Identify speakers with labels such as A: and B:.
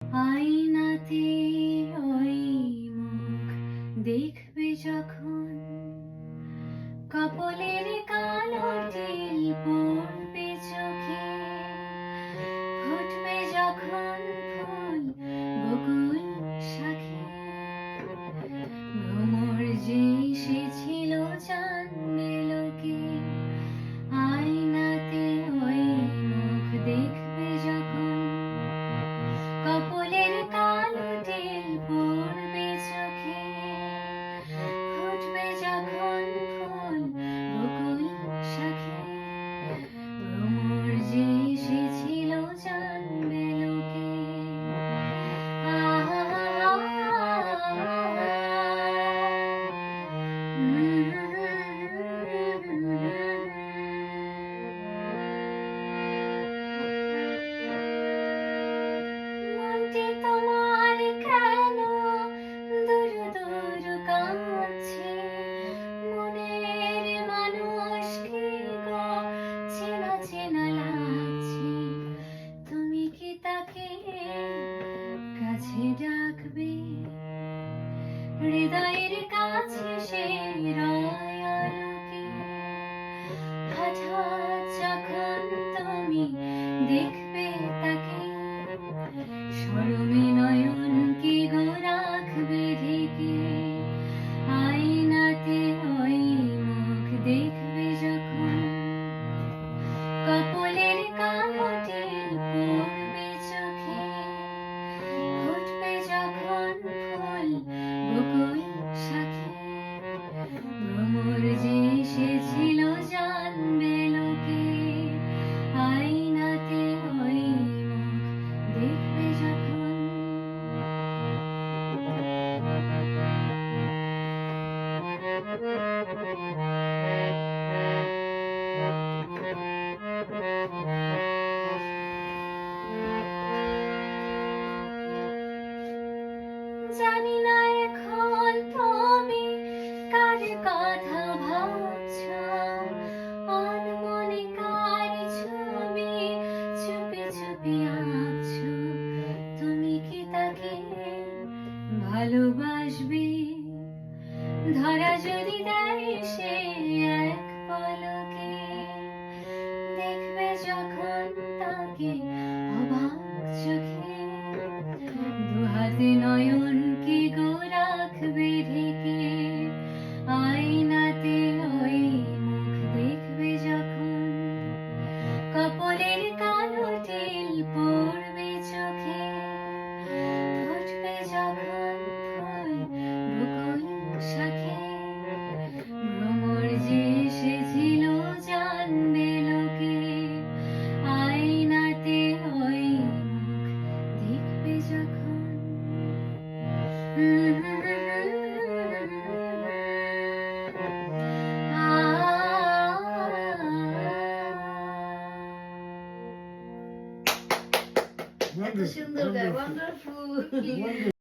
A: আয়নাতে ওই মুখ দেখবে যখন, কপলের কালো তিল পড়বে চোখে, ফুটবে যখন ফুল বকুল শাখে, ভ্রমর যে এসেছিল জানবে লোকে। আয়নাতে ওই মুখ দেখবে যখন, কপলের কালো তিল পড়বে চোখে, ফুটবে যখন ফুল বকুল শাখে, ভ্রমর যে এসেছিল জানবে লোকে। মনটি তোমার কেন দূর দূর কাঁদছে, মনের মানুষ কি গো চেনা চেনা লাগছে, তুমি কি তাকে কাছে ডাকবে, হৃদয়ের কাছে সে রয় আলোকে। হঠাৎ যখন তুমি দেখবে তাকে, শরমে নয়ন কি গো রাখবে ঢেকে। আয়নাতে ওই মুখ দেখবে যখন, কপলের কালো তিল পড়বে চোখে, ফুটবে যখন ফুল বকুল শাখে, ভ্রমর যে এসেছিল জানবে লোকে। আয়নাতে ওই মুখ দেখবে যখন। জানি না এখন তুমি কার কথা ভাবছো, অনমনে কার ছবি চুপি চুপি আঁকছো, তুমি কি তাকে ভালোবাসবে, ধরা যদি দেয় সে এক পলকে, দেখবে যখন তাকে অবাক চোখে, দুহাতে নয়ন কি গো রাখবে ঢেকে। আয়নাতে ওই মুখ দেখবে যখন, কপলের কালো তিল পড়বে চোখে, ফুটবে যখন ফুল বকুল শাখে, ভ্রমর যে এসেছিল জানবে লোকে। আয়নাতে ওই মুখ দেখবে যখন।
B: এত সুন্দর গায়, ওয়ান্ডারফুল।